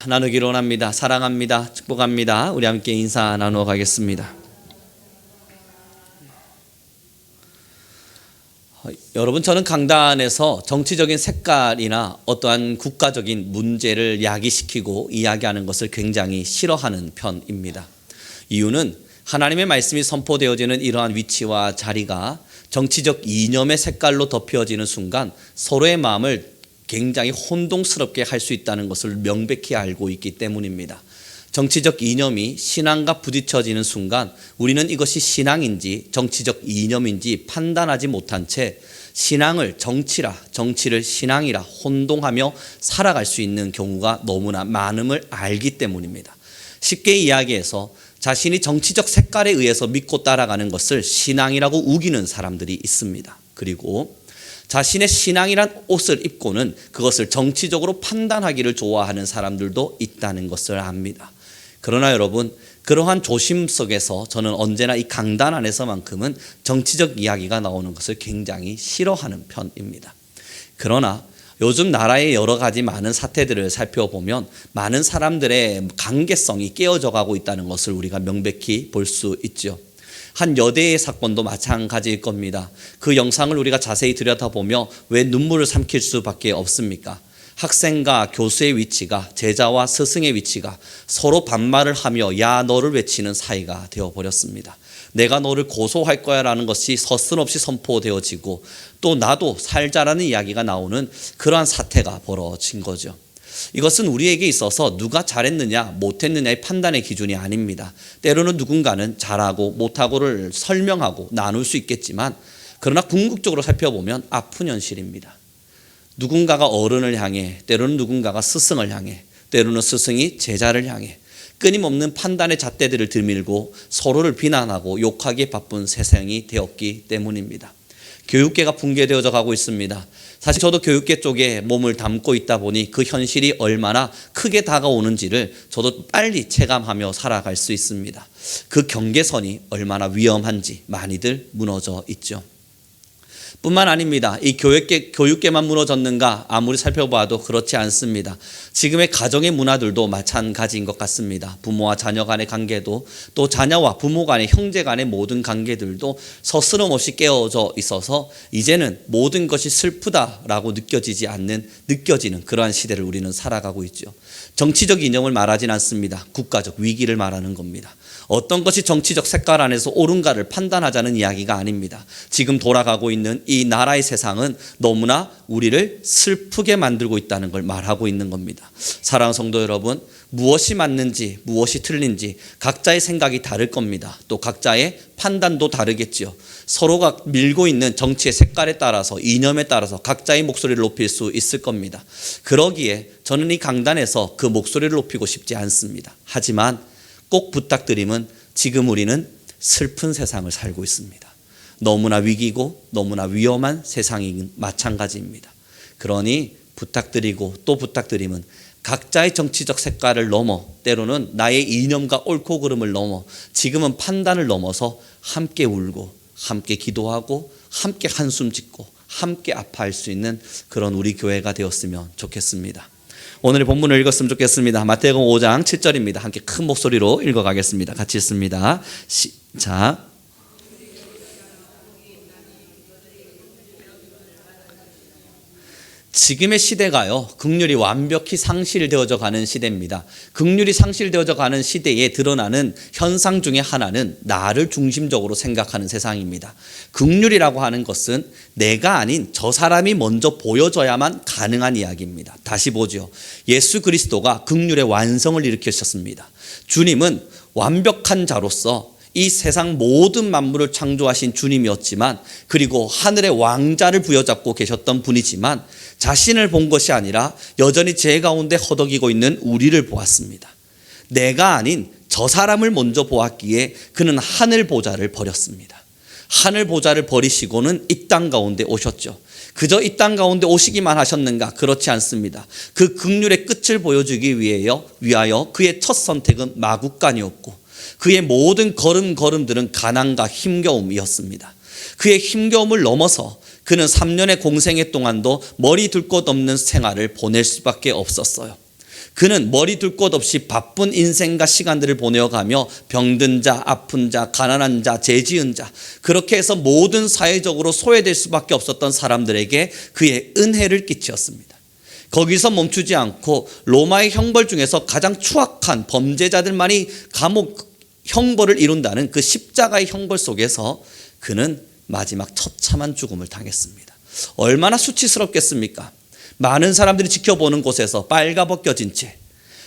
나누기로 합니다. 사랑합니다. 축복합니다. 우리 함께 인사 나누어 가겠습니다. 여러분, 저는 강단에서 정치적인 색깔이나 어떠한 국가적인 문제를 야기시키고 이야기하는 것을 굉장히 싫어하는 편입니다. 이유는 하나님의 말씀이 선포되어지는 이러한 위치와 자리가 정치적 이념의 색깔로 덮여지는 순간 서로의 마음을 굉장히 혼동스럽게 할 수 있다는 것을 명백히 알고 있기 때문입니다. 정치적 이념이 신앙과 부딪혀지는 순간 우리는 이것이 신앙인지 정치적 이념인지 판단하지 못한 채 신앙을 정치라, 정치를 신앙이라 혼동하며 살아갈 수 있는 경우가 너무나 많음을 알기 때문입니다. 쉽게 이야기해서 자신이 정치적 색깔에 의해서 믿고 따라가는 것을 신앙이라고 우기는 사람들이 있습니다. 그리고 자신의 신앙이란 옷을 입고는 그것을 정치적으로 판단하기를 좋아하는 사람들도 있다는 것을 압니다. 그러나 여러분, 그러한 조심 속에서 저는 언제나 이 강단 안에서만큼은 정치적 이야기가 나오는 것을 굉장히 싫어하는 편입니다. 그러나 요즘 나라의 여러 가지 많은 사태들을 살펴보면 많은 사람들의 관계성이 깨어져 가고 있다는 것을 우리가 명백히 볼 수 있죠. 한 여대의 사건도 마찬가지일 겁니다. 그 영상을 우리가 자세히 들여다보며 왜 눈물을 삼킬 수밖에 없습니까? 학생과 교수의 위치가, 제자와 스승의 위치가 서로 반말을 하며 야 너를 외치는 사이가 되어버렸습니다. 내가 너를 고소할 거야 라는 것이 서슴없이 선포되어지고 또 나도 살자라는 이야기가 나오는 그러한 사태가 벌어진 거죠. 이것은 우리에게 있어서 누가 잘했느냐 못했느냐의 판단의 기준이 아닙니다. 때로는 누군가는 잘하고 못하고를 설명하고 나눌 수 있겠지만 그러나 궁극적으로 살펴보면 아픈 현실입니다. 누군가가 어른을 향해, 때로는 누군가가 스승을 향해, 때로는 스승이 제자를 향해 끊임없는 판단의 잣대들을 들밀고 서로를 비난하고 욕하기에 바쁜 세상이 되었기 때문입니다. 교육계가 붕괴되어져 가고 있습니다. 사실 저도 교육계 쪽에 몸을 담고 있다 보니 그 현실이 얼마나 크게 다가오는지를 저도 빨리 체감하며 살아갈 수 있습니다. 그 경계선이 얼마나 위험한지 많이들 무너져 있죠. 뿐만 아닙니다. 이 교육계만 무너졌는가 아무리 살펴봐도 그렇지 않습니다. 지금의 가정의 문화들도 마찬가지인 것 같습니다. 부모와 자녀 간의 관계도 또 자녀와 부모 간의 형제 간의 모든 관계들도 서스럼없이 깨어져 있어서 이제는 모든 것이 슬프다라고 느껴지는 그러한 시대를 우리는 살아가고 있죠. 정치적 이념을 말하진 않습니다. 국가적 위기를 말하는 겁니다. 어떤 것이 정치적 색깔 안에서 옳은가를 판단하자는 이야기가 아닙니다. 지금 돌아가고 있는 이 나라의 세상은 너무나 우리를 슬프게 만들고 있다는 걸 말하고 있는 겁니다. 사랑하는 성도 여러분, 무엇이 맞는지 무엇이 틀린지 각자의 생각이 다를 겁니다. 또 각자의 판단도 다르겠죠. 서로가 밀고 있는 정치의 색깔에 따라서 이념에 따라서 각자의 목소리를 높일 수 있을 겁니다. 그러기에 저는 이 강단에서 그 목소리를 높이고 싶지 않습니다. 하지만 꼭 부탁드림은 지금 우리는 슬픈 세상을 살고 있습니다. 너무나 위기고 너무나 위험한 세상이 마찬가지입니다. 그러니 부탁드리고 또 부탁드림은 각자의 정치적 색깔을 넘어 때로는 나의 이념과 옳고 그름을 넘어 지금은 판단을 넘어서 함께 울고 함께 기도하고 함께 한숨 짓고 함께 아파할 수 있는 그런 우리 교회가 되었으면 좋겠습니다. 오늘의 본문을 읽었으면 좋겠습니다. 마태복음 5장 7절입니다. 함께 큰 목소리로 읽어가겠습니다. 같이 읽습니다. 시작. 지금의 시대가요, 긍휼이 완벽히 상실되어져 가는 시대입니다. 긍휼이 상실되어져 가는 시대에 드러나는 현상 중에 하나는 나를 중심적으로 생각하는 세상입니다. 긍휼이라고 하는 것은 내가 아닌 저 사람이 먼저 보여져야만 가능한 이야기입니다. 다시 보죠. 예수 그리스도가 긍휼의 완성을 일으키셨습니다. 주님은 완벽한 자로서 이 세상 모든 만물을 창조하신 주님이었지만 그리고 하늘의 왕자를 부여잡고 계셨던 분이지만 자신을 본 것이 아니라 여전히 제 가운데 허덕이고 있는 우리를 보았습니다. 내가 아닌 저 사람을 먼저 보았기에 그는 하늘 보좌를 버렸습니다. 하늘 보좌를 버리시고는 이 땅 가운데 오셨죠. 그저 이 땅 가운데 오시기만 하셨는가? 그렇지 않습니다. 그 긍휼의 끝을 보여주기 위하여 그의 첫 선택은 마구간이었고 그의 모든 걸음들은 가난과 힘겨움이었습니다. 그의 힘겨움을 넘어서 그는 3년의 공생애 동안도 머리 둘 곳 없는 생활을 보낼 수밖에 없었어요. 그는 머리 둘 곳 없이 바쁜 인생과 시간들을 보내어가며 병든 자, 아픈 자, 가난한 자, 죄지은 자, 그렇게 해서 모든 사회적으로 소외될 수밖에 없었던 사람들에게 그의 은혜를 끼치었습니다. 거기서 멈추지 않고 로마의 형벌 중에서 가장 추악한 범죄자들만이 감옥 형벌을 이룬다는 그 십자가의 형벌 속에서 그는 마지막 처참한 죽음을 당했습니다. 얼마나 수치스럽겠습니까? 많은 사람들이 지켜보는 곳에서 빨가벗겨진 채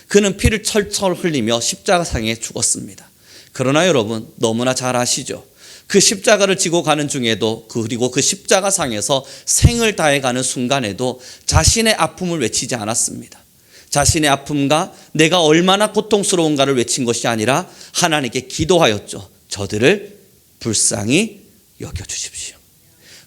그는 피를 철철 흘리며 십자가상에 죽었습니다. 그러나 여러분 너무나 잘 아시죠? 그 십자가를 지고 가는 중에도 그리고 그 십자가상에서 생을 다해가는 순간에도 자신의 아픔을 외치지 않았습니다. 자신의 아픔과 내가 얼마나 고통스러운가를 외친 것이 아니라 하나님께 기도하였죠. 저들을 불쌍히 여겨주십시오.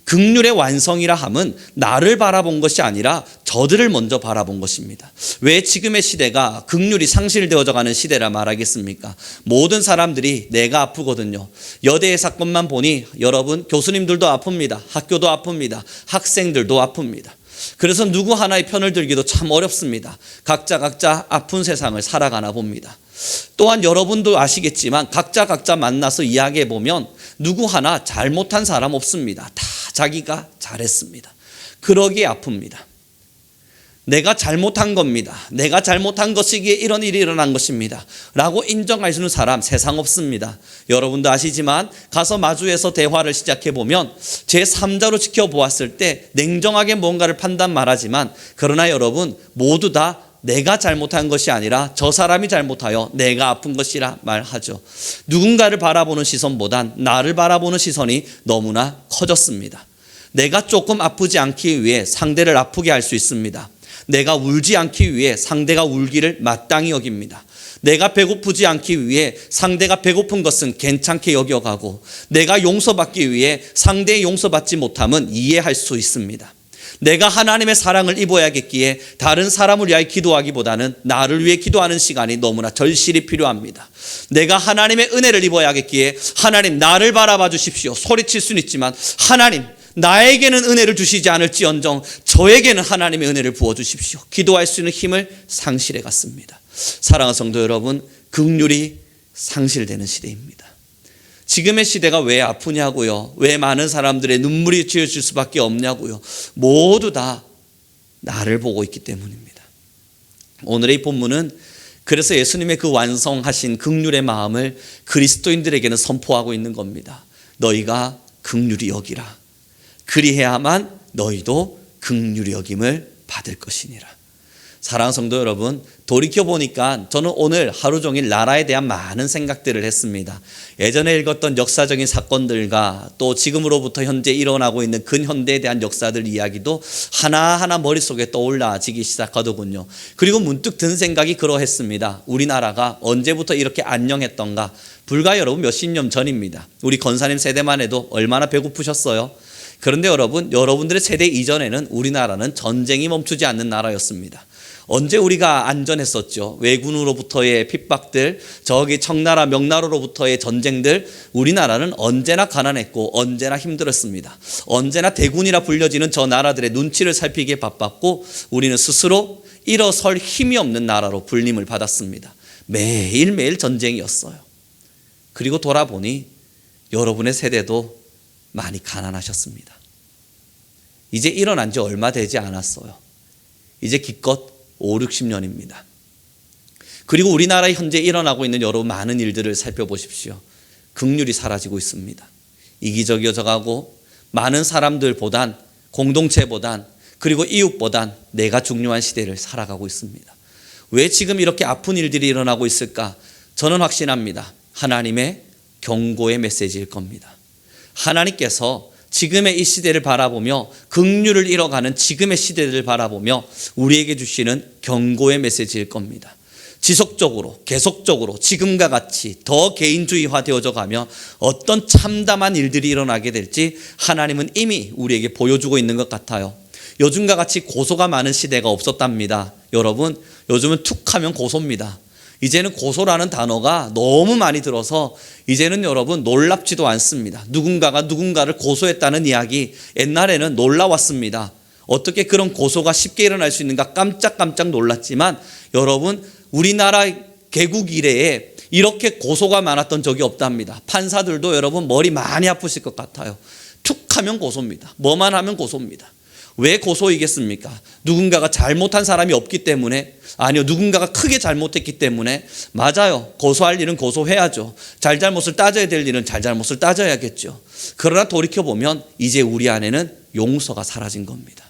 긍휼의 완성이라 함은 나를 바라본 것이 아니라 저들을 먼저 바라본 것입니다. 왜 지금의 시대가 긍휼이 상실되어져 가는 시대라 말하겠습니까? 모든 사람들이 내가 아프거든요. 여대의 사건만 보니 여러분 교수님들도 아픕니다. 학교도 아픕니다. 학생들도 아픕니다. 그래서 누구 하나의 편을 들기도 참 어렵습니다. 각자 아픈 세상을 살아가나 봅니다. 또한 여러분도 아시겠지만 각자 만나서 이야기해 보면 누구 하나 잘못한 사람 없습니다. 다 자기가 잘했습니다. 그러기에 아픕니다. 내가 잘못한 겁니다. 내가 잘못한 것이기에 이런 일이 일어난 것입니다. 라고 인정할 수 있는 사람 세상 없습니다. 여러분도 아시지만 가서 마주해서 대화를 시작해 보면 제3자로 지켜보았을 때 냉정하게 뭔가를 판단 말하지만 그러나 여러분 모두 다 내가 잘못한 것이 아니라 저 사람이 잘못하여 내가 아픈 것이라 말하죠. 누군가를 바라보는 시선보단 나를 바라보는 시선이 너무나 커졌습니다. 내가 조금 아프지 않기 위해 상대를 아프게 할 수 있습니다. 내가 울지 않기 위해 상대가 울기를 마땅히 여깁니다. 내가 배고프지 않기 위해 상대가 배고픈 것은 괜찮게 여겨가고 내가 용서받기 위해 상대의 용서받지 못함은 이해할 수 있습니다. 내가 하나님의 사랑을 입어야겠기에 다른 사람을 위하여 기도하기보다는 나를 위해 기도하는 시간이 너무나 절실히 필요합니다. 내가 하나님의 은혜를 입어야겠기에 하나님 나를 바라봐 주십시오. 소리칠 수는 있지만 하나님 나에게는 은혜를 주시지 않을지언정 저에게는 하나님의 은혜를 부어주십시오. 기도할 수 있는 힘을 상실해 갔습니다. 사랑하는 성도 여러분, 긍휼이 상실되는 시대입니다. 지금의 시대가 왜 아프냐고요? 왜 많은 사람들의 눈물이 쥐어질 수밖에 없냐고요? 모두 다 나를 보고 있기 때문입니다. 오늘의 본문은 그래서 예수님의 그 완성하신 긍휼의 마음을 그리스도인들에게는 선포하고 있는 겁니다. 너희가 긍휼히 여기라. 그리해야만 너희도 긍휼히 여김을 받을 것이니라. 사랑하는 성도 여러분, 돌이켜보니까 저는 오늘 하루 종일 나라에 대한 많은 생각들을 했습니다. 예전에 읽었던 역사적인 사건들과 또 지금으로부터 현재 일어나고 있는 근현대에 대한 역사들 이야기도 하나하나 머릿속에 떠올라지기 시작하더군요. 그리고 문득 든 생각이 그러했습니다. 우리나라가 언제부터 이렇게 안녕했던가? 불과 여러분 몇십 년 전입니다. 우리 권사님 세대만 해도 얼마나 배고프셨어요? 그런데 여러분들의 세대 이전에는 우리나라는 전쟁이 멈추지 않는 나라였습니다. 언제 우리가 안전했었죠? 왜군으로부터의 핍박들, 저기 청나라 명나라로부터의 전쟁들, 우리나라는 언제나 가난했고 언제나 힘들었습니다. 언제나 대군이라 불려지는 저 나라들의 눈치를 살피기에 바빴고 우리는 스스로 일어설 힘이 없는 나라로 불림을 받았습니다. 매일매일 전쟁이었어요. 그리고 돌아보니 여러분의 세대도 많이 가난하셨습니다. 이제 일어난 지 얼마 되지 않았어요. 이제 기껏 5, 60년입니다. 그리고 우리나라에 현재 일어나고 있는 여러 많은 일들을 살펴보십시오. 긍휼이 사라지고 있습니다. 이기적이어져 가고 많은 사람들보단 공동체보단 그리고 이웃보단 내가 중요한 시대를 살아가고 있습니다. 왜 지금 이렇게 아픈 일들이 일어나고 있을까? 저는 확신합니다. 하나님의 경고의 메시지일 겁니다. 하나님께서 지금의 이 시대를 바라보며 긍휼을 잃어가는 지금의 시대를 바라보며 우리에게 주시는 경고의 메시지일 겁니다. 지속적으로 계속적으로 지금과 같이 더 개인주의화 되어져 가며 어떤 참담한 일들이 일어나게 될지 하나님은 이미 우리에게 보여주고 있는 것 같아요. 요즘과 같이 고소가 많은 시대가 없었답니다. 여러분, 요즘은 툭하면 고소입니다. 이제는 고소라는 단어가 너무 많이 들어서 이제는 여러분 놀랍지도 않습니다. 누군가가 누군가를 고소했다는 이야기 옛날에는 놀라웠습니다. 어떻게 그런 고소가 쉽게 일어날 수 있는가 깜짝깜짝 놀랐지만 여러분, 우리나라 개국 이래에 이렇게 고소가 많았던 적이 없답니다. 판사들도 여러분 머리 많이 아프실 것 같아요. 툭 하면 고소입니다. 뭐만 하면 고소입니다. 왜 고소이겠습니까? 누군가가 잘못한 사람이 없기 때문에, 아니요, 누군가가 크게 잘못했기 때문에. 맞아요. 고소할 일은 고소해야죠. 잘잘못을 따져야 될 일은 잘잘못을 따져야겠죠. 그러나 돌이켜보면 이제 우리 안에는 용서가 사라진 겁니다.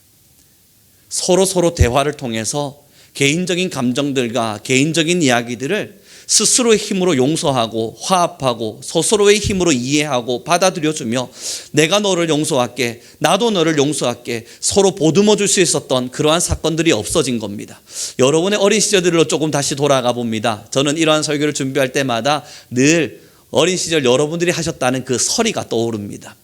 서로 대화를 통해서 개인적인 감정들과 개인적인 이야기들을 스스로의 힘으로 용서하고 화합하고 스스로의 힘으로 이해하고 받아들여주며 내가 너를 용서할게, 나도 너를 용서할게, 서로 보듬어 줄 수 있었던 그러한 사건들이 없어진 겁니다. 여러분의 어린 시절들로 조금 다시 돌아가 봅니다. 저는 이러한 설교를 준비할 때마다 늘 어린 시절 여러분들이 하셨다는 그 서리가 떠오릅니다.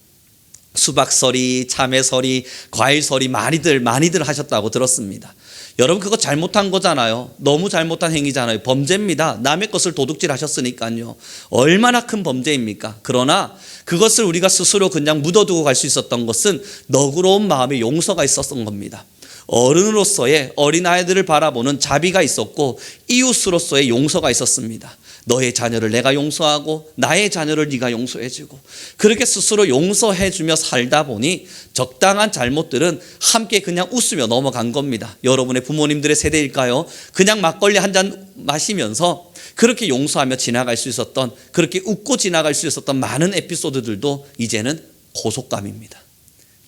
수박서리, 참외서리, 과일서리 많이들 하셨다고 들었습니다. 여러분, 그거 잘못한 거잖아요. 너무 잘못한 행위잖아요. 범죄입니다. 남의 것을 도둑질 하셨으니까요. 얼마나 큰 범죄입니까? 그러나 그것을 우리가 스스로 그냥 묻어두고 갈 수 있었던 것은 너그러운 마음의 용서가 있었던 겁니다. 어른으로서의 어린아이들을 바라보는 자비가 있었고 이웃으로서의 용서가 있었습니다. 너의 자녀를 내가 용서하고 나의 자녀를 네가 용서해주고, 그렇게 스스로 용서해주며 살다 보니 적당한 잘못들은 함께 그냥 웃으며 넘어간 겁니다. 여러분의 부모님들의 세대일까요? 그냥 막걸리 한 잔 마시면서 그렇게 용서하며 지나갈 수 있었던, 그렇게 웃고 지나갈 수 있었던 많은 에피소드들도 이제는 고속감입니다.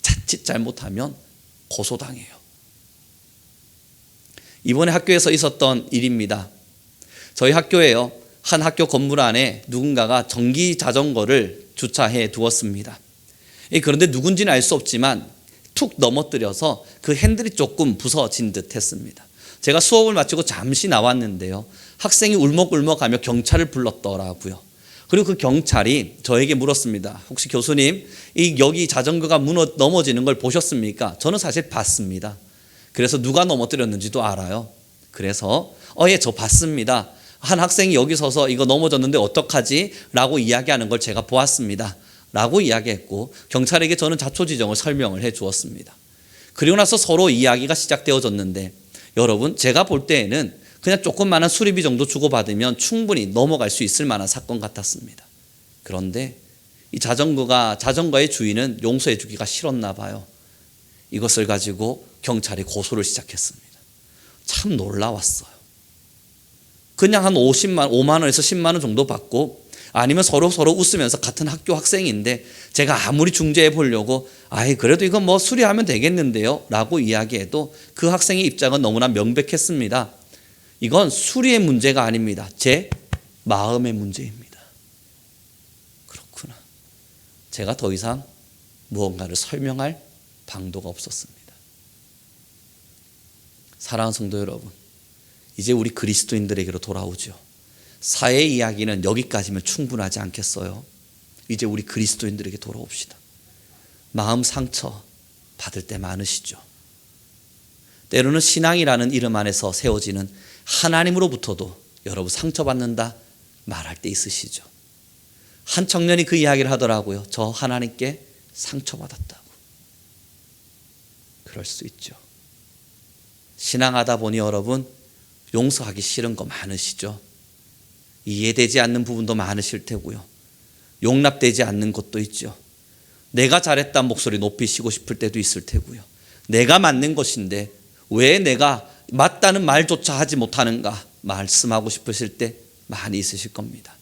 자칫 잘못하면 고소당해요. 이번에 학교에서 있었던 일입니다. 저희 학교에요, 한 학교 건물 안에 누군가가 전기 자전거를 주차해 두었습니다. 그런데 누군지는 알 수 없지만 툭 넘어뜨려서 그 핸들이 조금 부서진 듯 했습니다. 제가 수업을 마치고 잠시 나왔는데요, 학생이 울먹울먹하며 경찰을 불렀더라고요. 그리고 그 경찰이 저에게 물었습니다. 혹시 교수님, 여기 자전거가 넘어지는 걸 보셨습니까? 저는 사실 봤습니다. 그래서 누가 넘어뜨렸는지도 알아요. 그래서 예, 저 봤습니다. 한 학생이 여기 서서 이거 넘어졌는데 어떡하지? 라고 이야기하는 걸 제가 보았습니다. 라고 이야기했고, 경찰에게 저는 자초지종을 설명을 해 주었습니다. 그리고 나서 서로 이야기가 시작되어졌는데, 여러분, 제가 볼 때에는 그냥 조그마한 수리비 정도 주고받으면 충분히 넘어갈 수 있을 만한 사건 같았습니다. 그런데 이 자전거의 주인은 용서해 주기가 싫었나 봐요. 이것을 가지고 경찰이 고소를 시작했습니다. 참 놀라웠어요. 그냥 한 5만 원에서 10만 원 정도 받고, 아니면 서로 웃으면서 같은 학교 학생인데 제가 아무리 중재해 보려고 그래도 이건 뭐 수리하면 되겠는데요 라고 이야기해도 그 학생의 입장은 너무나 명백했습니다. 이건 수리의 문제가 아닙니다. 제 마음의 문제입니다. 그렇구나. 제가 더 이상 무언가를 설명할 방도가 없었습니다. 사랑하는 성도 여러분, 이제 우리 그리스도인들에게로 돌아오죠. 사회 이야기는 여기까지면 충분하지 않겠어요? 이제 우리 그리스도인들에게 돌아옵시다. 마음 상처 받을 때 많으시죠? 때로는 신앙이라는 이름 안에서 세워지는 하나님으로부터도 여러분 상처받는다 말할 때 있으시죠? 한 청년이 그 이야기를 하더라고요. 저 하나님께 상처받았다고. 그럴 수 있죠. 신앙하다 보니 여러분 용서하기 싫은 거 많으시죠? 이해되지 않는 부분도 많으실 테고요. 용납되지 않는 것도 있죠. 내가 잘했다는 목소리 높이시고 싶을 때도 있을 테고요. 내가 맞는 것인데 왜 내가 맞다는 말조차 하지 못하는가 말씀하고 싶으실 때 많이 있으실 겁니다.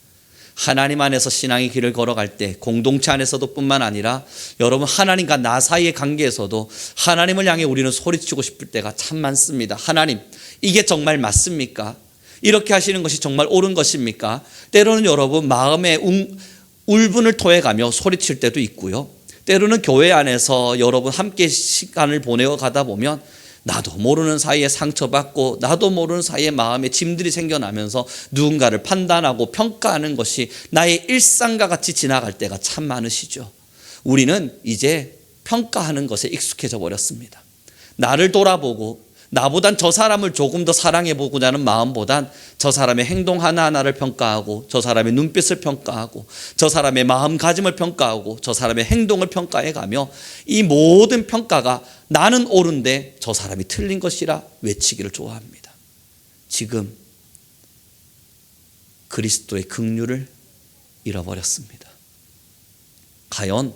하나님 안에서 신앙의 길을 걸어갈 때 공동체 안에서도 뿐만 아니라 여러분 하나님과 나 사이의 관계에서도 하나님을 향해 우리는 소리치고 싶을 때가 참 많습니다. 하나님, 이게 정말 맞습니까? 이렇게 하시는 것이 정말 옳은 것입니까? 때로는 여러분 마음의 울분을 토해가며 소리칠 때도 있고요. 때로는 교회 안에서 여러분 함께 시간을 보내어 가다 보면 나도 모르는 사이에 상처받고 나도 모르는 사이에 마음에 짐들이 생겨나면서 누군가를 판단하고 평가하는 것이 나의 일상과 같이 지나갈 때가 참 많으시죠. 우리는 이제 평가하는 것에 익숙해져 버렸습니다. 나를 돌아보고 나보단 저 사람을 조금 더 사랑해보고자 하는 마음보단 저 사람의 행동 하나하나를 평가하고 저 사람의 눈빛을 평가하고 저 사람의 마음가짐을 평가하고 저 사람의 행동을 평가해가며 이 모든 평가가 나는 옳은데 저 사람이 틀린 것이라 외치기를 좋아합니다. 지금 그리스도의 긍휼을 잃어버렸습니다. 과연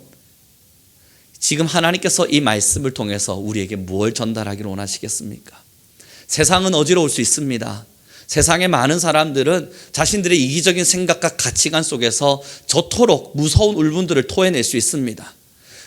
지금 하나님께서 이 말씀을 통해서 우리에게 무엇을 전달하기를 원하시겠습니까? 세상은 어지러울 수 있습니다. 세상의 많은 사람들은 자신들의 이기적인 생각과 가치관 속에서 저토록 무서운 울분들을 토해낼 수 있습니다.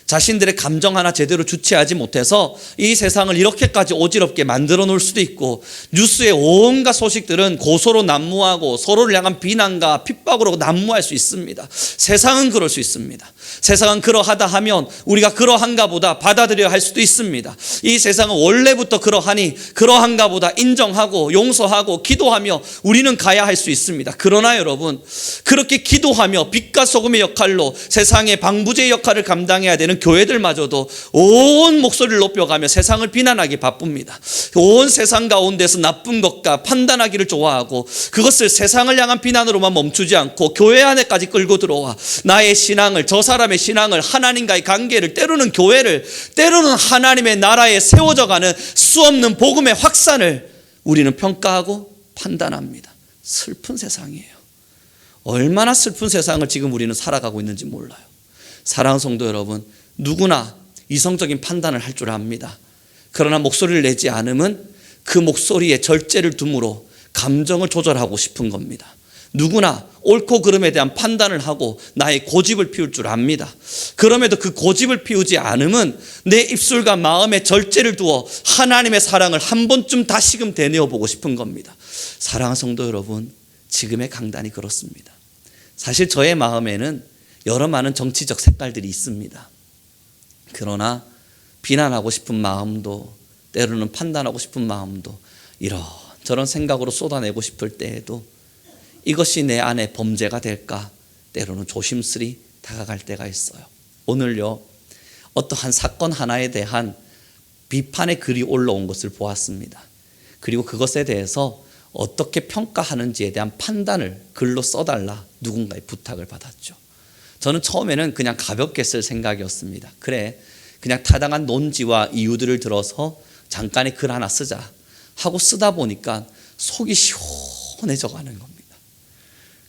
자신들의 감정 하나 제대로 주체하지 못해서 이 세상을 이렇게까지 어지럽게 만들어 놓을 수도 있고, 뉴스의 온갖 소식들은 고소로 난무하고 서로를 향한 비난과 핍박으로 난무할 수 있습니다. 세상은 그럴 수 있습니다. 세상은 그러하다 하면 우리가 그러한가 보다 받아들여야 할 수도 있습니다. 이 세상은 원래부터 그러하니 그러한가 보다 인정하고 용서하고 기도하며 우리는 가야 할 수 있습니다. 그러나 여러분, 그렇게 기도하며 빛과 소금의 역할로 세상의 방부제의 역할을 감당해야 되는 교회들마저도 온 목소리를 높여가며 세상을 비난하기 바쁩니다. 온 세상 가운데서 나쁜 것과 판단하기를 좋아하고 그것을 세상을 향한 비난으로만 멈추지 않고 교회 안에까지 끌고 들어와 나의 신앙을, 저 사람의 신앙을, 하나님과의 관계를, 때로는 교회를, 때로는 하나님의 나라에 세워져가는 수없는 복음의 확산을 우리는 평가하고 판단합니다. 슬픈 세상이에요. 얼마나 슬픈 세상을 지금 우리는 살아가고 있는지 몰라요. 사랑하는 성도 여러분, 누구나 이성적인 판단을 할 줄 압니다. 그러나 목소리를 내지 않으면 그 목소리에 절제를 둠으로 감정을 조절하고 싶은 겁니다. 누구나 옳고 그름에 대한 판단을 하고 나의 고집을 피울 줄 압니다. 그럼에도 그 고집을 피우지 않으면 내 입술과 마음에 절제를 두어 하나님의 사랑을 한 번쯤 다시금 되뇌어 보고 싶은 겁니다. 사랑하는 성도 여러분, 지금의 강단이 그렇습니다. 사실 저의 마음에는 여러 많은 정치적 색깔들이 있습니다. 그러나 비난하고 싶은 마음도, 때로는 판단하고 싶은 마음도, 이런저런 생각으로 쏟아내고 싶을 때에도 이것이 내 안에 범죄가 될까 때로는 조심스레 다가갈 때가 있어요. 오늘요, 어떠한 사건 하나에 대한 비판의 글이 올라온 것을 보았습니다. 그리고 그것에 대해서 어떻게 평가하는지에 대한 판단을 글로 써달라 누군가의 부탁을 받았죠. 저는 처음에는 그냥 가볍게 쓸 생각이었습니다. 그래, 그냥 타당한 논지와 이유들을 들어서 잠깐의 글 하나 쓰자 하고 쓰다 보니까 속이 시원해져 가는 겁니다.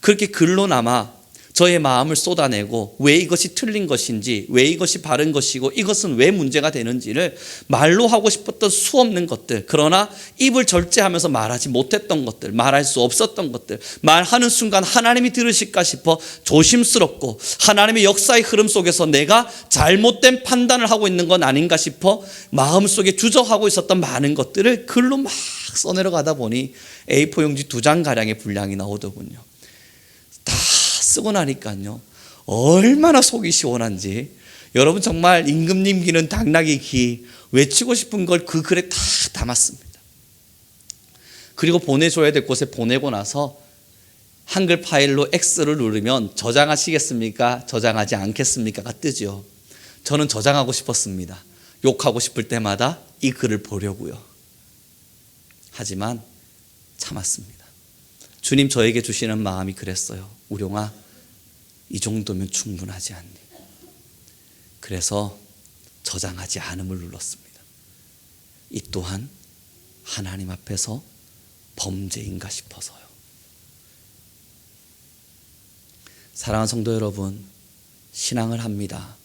그렇게 글로나마 저의 마음을 쏟아내고 왜 이것이 틀린 것인지, 왜 이것이 바른 것이고 이것은 왜 문제가 되는지를 말로 하고 싶었던 수없는 것들, 그러나 입을 절제하면서 말하지 못했던 것들, 말할 수 없었던 것들, 말하는 순간 하나님이 들으실까 싶어 조심스럽고 하나님의 역사의 흐름 속에서 내가 잘못된 판단을 하고 있는 건 아닌가 싶어 마음속에 주저하고 있었던 많은 것들을 글로 막 써내려가다 보니 A4 용지 2장가량의 분량이 나오더군요. 다 쓰고 나니까요, 얼마나 속이 시원한지. 여러분, 정말 임금님 기는 당나귀 기 외치고 싶은 걸 그 글에 다 담았습니다. 그리고 보내줘야 될 곳에 보내고 나서 한글 파일로 X를 누르면 저장하시겠습니까? 저장하지 않겠습니까가 뜨죠. 저는 저장하고 싶었습니다. 욕하고 싶을 때마다 이 글을 보려고요. 하지만 참았습니다. 주님 저에게 주시는 마음이 그랬어요. 우룡아, 이 정도면 충분하지 않니? 그래서 저장하지 않음을 눌렀습니다. 이 또한 하나님 앞에서 범죄인가 싶어서요. 사랑하는 성도 여러분, 신앙을 합니다.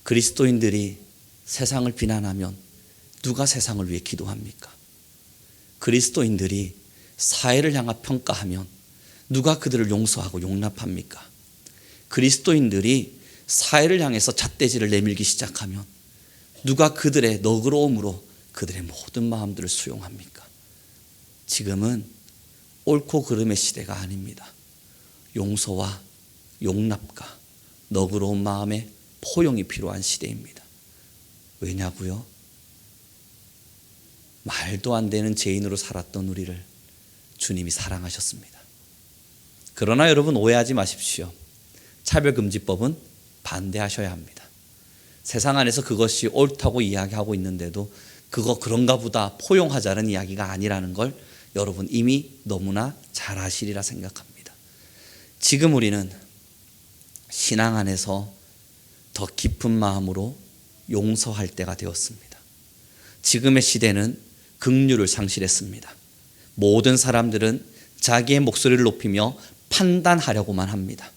그리스도인들이 세상을 비난하면 누가 세상을 위해 기도합니까? 그리스도인들이 사회를 향한 평가하면 누가 그들을 용서하고 용납합니까? 그리스도인들이 사회를 향해서 잣대질을 내밀기 시작하면 누가 그들의 너그러움으로 그들의 모든 마음들을 수용합니까? 지금은 옳고 그름의 시대가 아닙니다. 용서와 용납과 너그러운 마음의 포용이 필요한 시대입니다. 왜냐고요? 말도 안 되는 죄인으로 살았던 우리를 주님이 사랑하셨습니다. 그러나 여러분, 오해하지 마십시오. 차별금지법은 반대하셔야 합니다. 세상 안에서 그것이 옳다고 이야기하고 있는데도 그런가 보다 포용하자는 이야기가 아니라는 걸 여러분 이미 너무나 잘 아시리라 생각합니다. 지금 우리는 신앙 안에서 더 깊은 마음으로 용서할 때가 되었습니다. 지금의 시대는 긍휼을 상실했습니다. 모든 사람들은 자기의 목소리를 높이며 판단하려고만 합니다.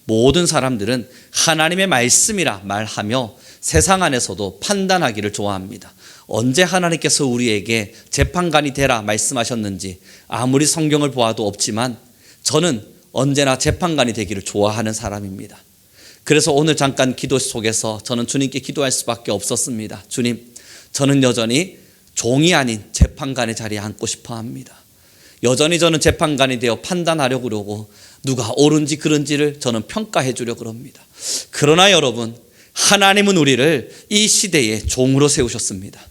모든 사람들은 하나님의 말씀이라 말하며 세상 안에서도 판단하기를 좋아합니다. 언제 하나님께서 우리에게 재판관이 되라 말씀하셨는지 아무리 성경을 보아도 없지만 저는 언제나 재판관이 되기를 좋아하는 사람입니다. 그래서 오늘 잠깐 기도 속에서 저는 주님께 기도할 수밖에 없었습니다. 주님, 저는 여전히 종이 아닌 재판관의 자리에 앉고 싶어 합니다. 여전히 저는 재판관이 되어 판단하려고 그러고 누가 옳은지 그른지를 저는 평가해 주려고 합니다. 그러나 여러분, 하나님은 우리를 이 시대에 종으로 세우셨습니다.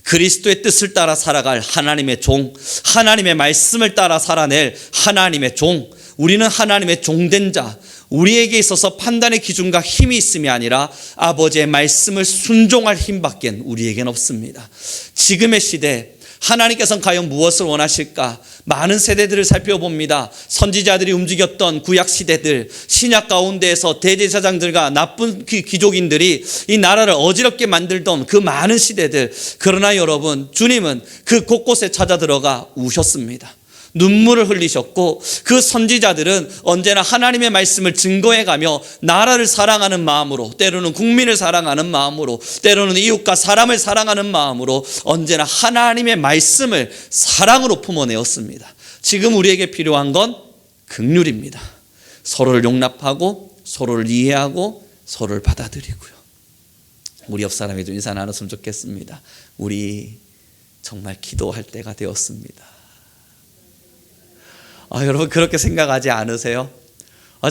그리스도의 뜻을 따라 살아갈 하나님의 종, 하나님의 말씀을 따라 살아낼 하나님의 종, 우리는 하나님의 종된 자, 우리에게 있어서 판단의 기준과 힘이 있음이 아니라 아버지의 말씀을 순종할 힘밖엔 우리에겐 없습니다. 지금의 시대 하나님께서는 과연 무엇을 원하실까? 많은 세대들을 살펴봅니다. 선지자들이 움직였던 구약 시대들, 신약 가운데에서 대제사장들과 나쁜 귀족인들이 이 나라를 어지럽게 만들던 그 많은 시대들. 그러나 여러분, 주님은 그 곳곳에 찾아 들어가 우셨습니다. 눈물을 흘리셨고 그 선지자들은 언제나 하나님의 말씀을 증거해가며 나라를 사랑하는 마음으로, 때로는 국민을 사랑하는 마음으로, 때로는 이웃과 사람을 사랑하는 마음으로 언제나 하나님의 말씀을 사랑으로 품어내었습니다. 지금 우리에게 필요한 건 긍휼입니다. 서로를 용납하고 서로를 이해하고 서로를 받아들이고요. 우리 옆 사람에도 인사 나눴으면 좋겠습니다. 우리 정말 기도할 때가 되었습니다. 여러분 그렇게 생각하지 않으세요?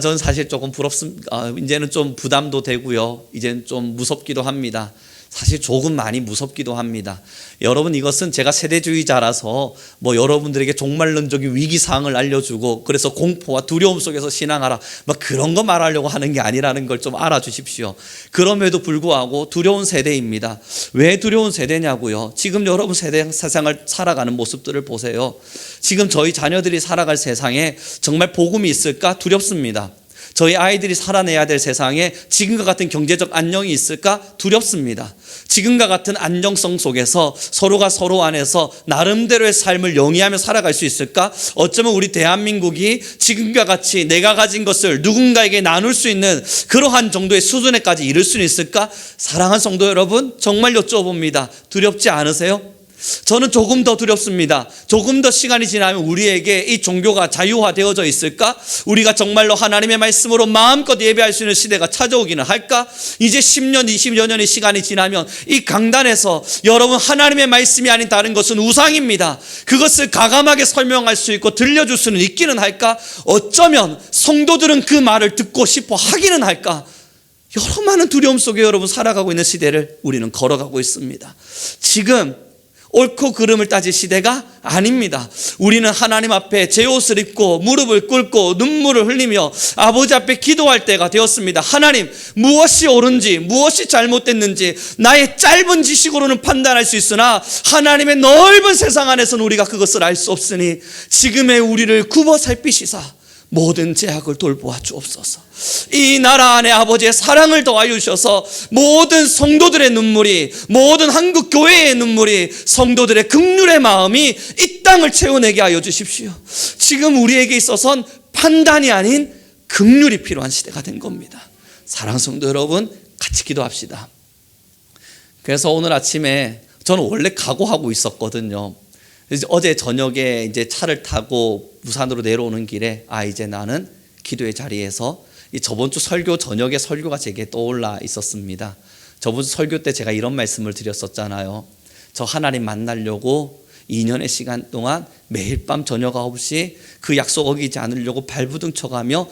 저는 사실 조금 부럽습니다. 이제는 좀 부담도 되고요. 이제는 좀 무섭기도 합니다. 사실 조금 많이 무섭기도 합니다. 여러분, 이것은 제가 세대주의자라서 여러분들에게 종말론적인 위기사항을 알려주고 그래서 공포와 두려움 속에서 신앙하라 그런 거 말하려고 하는 게 아니라는 걸 좀 알아주십시오. 그럼에도 불구하고 두려운 세대입니다. 왜 두려운 세대냐고요? 지금 여러분 세상을 살아가는 모습들을 보세요. 지금 저희 자녀들이 살아갈 세상에 정말 복음이 있을까? 두렵습니다. 저희 아이들이 살아내야 될 세상에 지금과 같은 경제적 안녕이 있을까? 두렵습니다. 지금과 같은 안정성 속에서 서로가 서로 안에서 나름대로의 삶을 영위하며 살아갈 수 있을까? 어쩌면 우리 대한민국이 지금과 같이 내가 가진 것을 누군가에게 나눌 수 있는 그러한 정도의 수준에까지 이를 수 있을까? 사랑하는 성도 여러분, 정말 여쭤봅니다. 두렵지 않으세요? 저는 조금 더 두렵습니다. 조금 더 시간이 지나면 우리에게 이 종교가 자유화되어져 있을까? 우리가 정말로 하나님의 말씀으로 마음껏 예배할 수 있는 시대가 찾아오기는 할까? 이제 10년, 20여 년의 시간이 지나면 이 강단에서 여러분 하나님의 말씀이 아닌 다른 것은 우상입니다. 그것을 가감하게 설명할 수 있고 들려줄 수는 있기는 할까? 어쩌면 성도들은 그 말을 듣고 싶어 하기는 할까? 여러 많은 두려움 속에 여러분 살아가고 있는 시대를 우리는 걸어가고 있습니다. 지금 옳고 그름을 따질 시대가 아닙니다. 우리는 하나님 앞에 제 옷을 입고 무릎을 꿇고 눈물을 흘리며 아버지 앞에 기도할 때가 되었습니다. 하나님, 무엇이 옳은지 무엇이 잘못됐는지 나의 짧은 지식으로는 판단할 수 있으나 하나님의 넓은 세상 안에서는 우리가 그것을 알 수 없으니 지금의 우리를 굽어 살피시사 모든 죄악을 돌보아 주옵소서. 이 나라 안에 아버지의 사랑을 더하여 주셔서 모든 성도들의 눈물이, 모든 한국 교회의 눈물이, 성도들의 긍휼의 마음이 이 땅을 채워내게 하여 주십시오. 지금 우리에게 있어서는 판단이 아닌 긍휼이 필요한 시대가 된 겁니다. 사랑하는 성도 여러분, 같이 기도합시다. 그래서 오늘 아침에 저는 원래 각오하고 있었거든요. 어제 저녁에 이제 차를 타고 부산으로 내려오는 길에 이제 나는 기도의 자리에서 저번 주 설교 저녁에 설교가 제게 떠올라 있었습니다. 저번 주 설교 때 제가 이런 말씀을 드렸었잖아요. 저 하나님 만나려고 2년의 시간 동안 매일 밤 저녁 9시 그 약속 어기지 않으려고 발부둥 쳐가며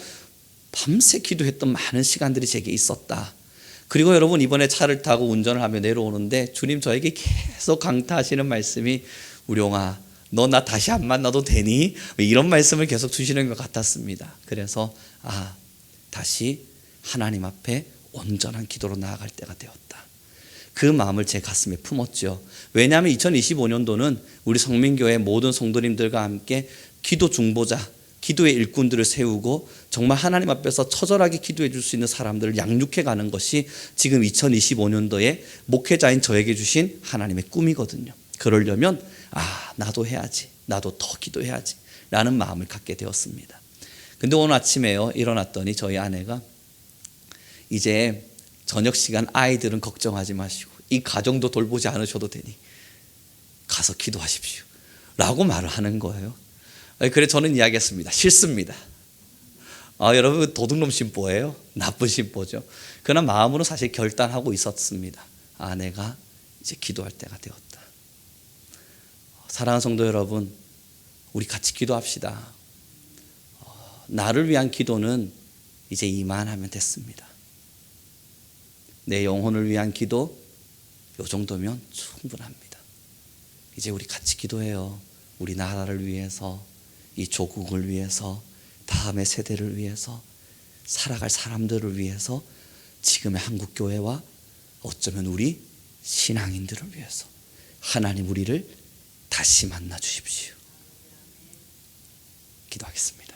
밤새 기도했던 많은 시간들이 제게 있었다. 그리고 여러분, 이번에 차를 타고 운전을 하며 내려오는데 주님 저에게 계속 강타하시는 말씀이 우룡아, 너 나 다시 안 만나도 되니? 이런 말씀을 계속 주시는 것 같았습니다. 그래서 다시 하나님 앞에 온전한 기도로 나아갈 때가 되었다. 그 마음을 제 가슴에 품었죠. 왜냐하면 2025년도는 우리 성민교회 모든 성도님들과 함께 기도 중보자, 기도의 일꾼들을 세우고 정말 하나님 앞에서 처절하게 기도해 줄 수 있는 사람들을 양육해 가는 것이 지금 2025년도에 목회자인 저에게 주신 하나님의 꿈이거든요. 그러려면 나도 해야지, 나도 더 기도해야지 라는 마음을 갖게 되었습니다. 근데 오늘 아침에요, 일어났더니 저희 아내가 이제 저녁 시간 아이들은 걱정하지 마시고 이 가정도 돌보지 않으셔도 되니 가서 기도하십시오 라고 말을 하는 거예요. 그래 저는 이야기했습니다. 싫습니다. 여러분 도둑놈 심보예요. 나쁜 심보죠. 그러나 마음으로 사실 결단하고 있었습니다. 아내가 이제 기도할 때가 되었다. 사랑하는 성도 여러분, 우리 같이 기도합시다. 나를 위한 기도는 이제 이만하면 됐습니다. 내 영혼을 위한 기도 이 정도면 충분합니다. 이제 우리 같이 기도해요. 우리 나라를 위해서, 이 조국을 위해서, 다음의 세대를 위해서, 살아갈 사람들을 위해서, 지금의 한국교회와 어쩌면 우리 신앙인들을 위해서 하나님 우리를 다시 만나 주십시오. 기도하겠습니다.